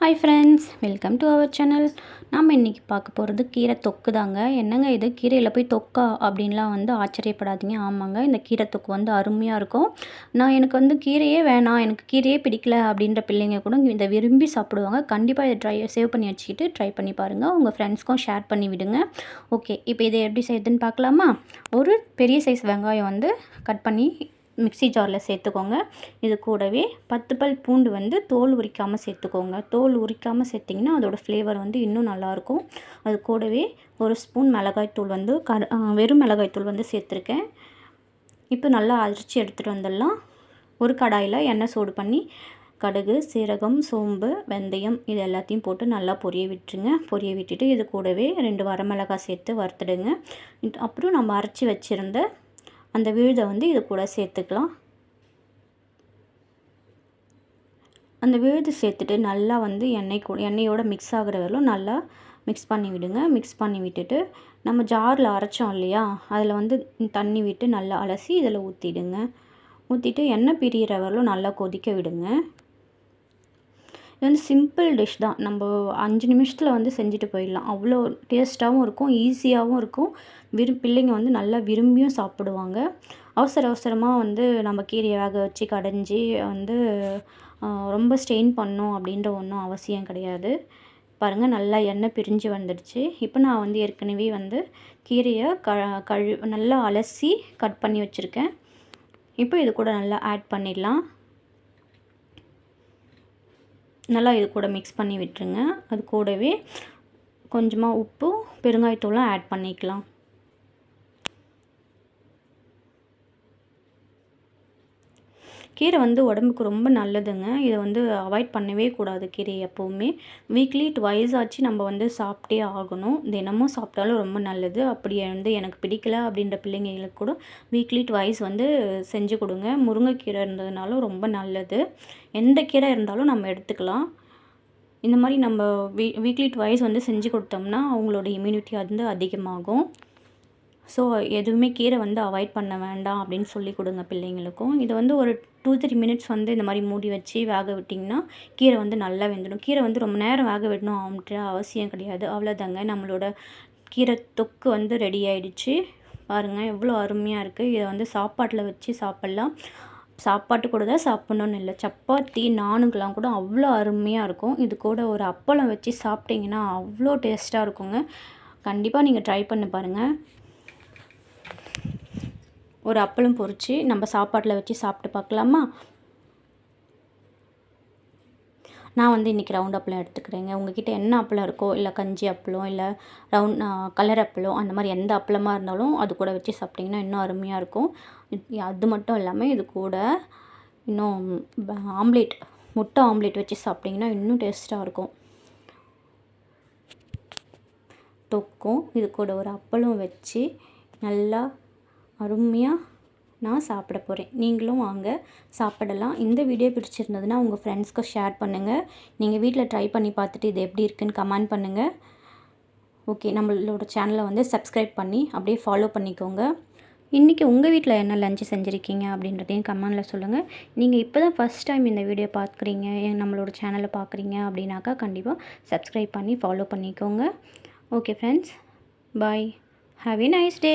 Hi friends, welcome to our channel. நாம் இன்றைக்கி பார்க்க போகிறது கீரை தொக்கு தாங்க. என்னங்க இது கீரையில் போய் தொக்கா அப்படின்லாம் ஆச்சரியப்படாதீங்க. ஆமாங்க, இந்த கீரை தொக்கு அருமையாக இருக்கும். எனக்கு கீரையே வேணாம், எனக்கு கீரையே பிடிக்கல அப்படின்ற பிள்ளைங்க கூட இதை விரும்பி சாப்பிடுவாங்க. கண்டிப்பாக இதை சேவ் பண்ணி வச்சுக்கிட்டு ட்ரை பண்ணி பாருங்கள். உங்கள் ஃப்ரெண்ட்ஸ்க்கும் ஷேர் பண்ணி விடுங்க. ஓகே, இப்போ இதை எப்படி செய்யுதுன்னு பார்க்கலாமா? ஒரு பெரிய சைஸ் வெங்காயம் கட் பண்ணி மிக்ஸி ஜாரில் சேர்த்துக்கோங்க. இது கூடவே 10 பல் பூண்டு தோல் உரிக்காமல் சேர்த்துக்கோங்க. தோல் உரிக்காமல் சேர்த்திங்கன்னா அதோடய ஃப்ளேவர் இன்னும் நல்லாயிருக்கும். அது கூடவே ஒரு ஸ்பூன் மிளகாய்த்தூள் வெறும் மிளகாய்த்தூள் சேர்த்துருக்கேன். இப்போ நல்லா அரைச்சி எடுத்துகிட்டு வந்துடலாம். ஒரு கடாயில் எண்ணெய் சூடு பண்ணி கடுகு, சீரகம், சோம்பு, வெந்தயம் இது எல்லாத்தையும் போட்டு நல்லா பொரிய விட்டுருங்க. பொரிய விட்டுட்டு இது கூடவே 2 வரமிளகாய் சேர்த்து வறுத்துடுங்க. அப்புறம் நம்ம அரைச்சி வச்சுருந்த அந்த விழுதை இது கூட சேர்த்துக்கலாம். அந்த விழுது சேர்த்துட்டு நல்லா எண்ணெயோடு மிக்ஸ் ஆகிற வரலும் நல்லா மிக்ஸ் பண்ணி விடுங்க. மிக்ஸ் பண்ணி விட்டுட்டு நம்ம ஜாரில் அரைச்சோம் இல்லையா, அதில் தண்ணி விட்டு நல்லா அலசி இதில் ஊற்றிடுங்க. ஊற்றிட்டு எண்ணெய் பிரிகிற வரலும் நல்லா கொதிக்க விடுங்க. இது சிம்பிள் டிஷ் தான். நம்ம 5 நிமிஷத்தில் செஞ்சுட்டு போயிடலாம். அவ்வளோ டேஸ்ட்டாகவும் இருக்கும், ஈஸியாகவும் இருக்கும். பிள்ளைங்க நல்லா விரும்பியும் சாப்பிடுவாங்க. அவசரமாக நம்ம கீரையை வேக வச்சு கடைஞ்சி ரொம்ப ஸ்ட்ரெயின் பண்ணணும் அப்படின்ற ஒன்றும் அவசியம் கிடையாது. பாருங்கள், நல்லா எண்ணெய் பிரிஞ்சு வந்துடுச்சு. இப்போ நான் ஏற்கனவே கீரையை நல்லா அலசி கட் பண்ணி வச்சுருக்கேன். இப்போ இது கூட நல்லா ஆட் பண்ணிடலாம். நல்லா இது கூட மிக்ஸ் பண்ணி விட்டுருங்க. அது கூடவே கொஞ்சமாக உப்பும் பெருங்காயத்தூளும் ஆட் பண்ணிக்கலாம். கீரை உடம்புக்கு ரொம்ப நல்லதுங்க. இதை அவாய்ட் பண்ணவே கூடாது. கீரை எப்போவுமே வீக்லி ட்வைஸ் ஆச்சு நம்ம சாப்பிட்டே ஆகணும். தினமும் சாப்பிட்டாலும் ரொம்ப நல்லது. அப்படி எனக்கு பிடிக்கல அப்படின்ற பிள்ளைங்களுக்கு கூட வீக்லி ட்வைஸ் செஞ்சு கொடுங்க. முருங்கைக்கீரை இருந்ததுனாலும் ரொம்ப நல்லது. எந்த கீரை இருந்தாலும் நம்ம எடுத்துக்கலாம். இந்த மாதிரி நம்ம வீக்லி ட்வைஸ் செஞ்சு கொடுத்தோம்னா அவங்களோட இம்யூனிட்டி அதிகமாகும். ஸோ எதுவுமே கீரை அவாய்ட் பண்ண வேண்டாம் அப்படின்னு சொல்லி கொடுங்க பிள்ளைங்களுக்கும். இது ஒரு 2-3 மினிட்ஸ் இந்த மாதிரி மூடி வச்சு வேக விட்டிங்கன்னா கீரை நல்லா வெந்துடும். கீரை ரொம்ப நேரம் வேக விடணும் அப்படின்ற அவசியம் கிடையாது. அவ்வளோதாங்க, நம்மளோட கீரை தொக்கு ரெடி ஆகிடுச்சு. பாருங்கள் எவ்வளோ அருமையாக இருக்குது. இதை சாப்பாட்டில் வச்சு சாப்பிட்லாம். சாப்பாட்டு கூட தான் சாப்பிட்ணுன்னு இல்லை, சப்பாத்தி, நானுக்கெலாம் கூட அவ்வளோ அருமையாக இருக்கும். இது கூட ஒரு அப்பளம் வச்சு சாப்பிட்டிங்கன்னா அவ்வளோ டேஸ்ட்டாக இருக்குங்க. கண்டிப்பாக நீங்கள் ட்ரை பண்ணி பாருங்கள். ஒரு அப்பளம் பொரித்து நம்ம சாப்பாட்டில் வச்சு சாப்பிட்டு பார்க்கலாமா? நான் இன்றைக்கி ரவுண்ட் அப்பளம் எடுத்துக்கிறேங்க. உங்கள்கிட்ட என்ன அப்பளம் இருக்கோ, இல்லை கஞ்சி அப்பளம், இல்லை கலர் அப்பளம், அந்த மாதிரி எந்த அப்பளமாக இருந்தாலும் அது கூட வச்சு சாப்பிட்டிங்கன்னா இன்னும் அருமையாக இருக்கும். அது மட்டும் இல்லாமல் இது கூட இன்னும் முட்டை ஆம்லேட் வச்சு சாப்பிட்டிங்கன்னா இன்னும் டேஸ்ட்டாக இருக்கும். தொக்கும் இது கூட ஒரு அப்பளம் வச்சு நல்லா அருமையாக நான் சாப்பிட போகிறேன். நீங்களும் வாங்க சாப்பிடலாம். இந்த வீடியோ பிடிச்சிருந்ததுன்னா உங்கள் ஃப்ரெண்ட்ஸ்க்கு ஷேர் பண்ணுங்கள். நீங்கள் வீட்டில் ட்ரை பண்ணி பார்த்துட்டு இது எப்படி இருக்குன்னு கமெண்ட் பண்ணுங்கள். ஓகே, நம்மளோட சேனலை சப்ஸ்கிரைப் பண்ணி அப்படியே ஃபாலோ பண்ணிக்கோங்க. இன்றைக்கி உங்கள் வீட்டில் என்ன லஞ்சு செஞ்சுருக்கீங்க அப்படின்றதையும் கமெண்டில் சொல்லுங்கள். நீங்கள் இப்போ தான் ஃபஸ்ட் டைம் இந்த வீடியோ பார்க்குறீங்க, நம்மளோட சேனலை பார்க்குறீங்க அப்படின்னாக்கா கண்டிப்பாக சப்ஸ்கிரைப் பண்ணி ஃபாலோ பண்ணிக்கோங்க. Okay friends, bye. Have a nice day.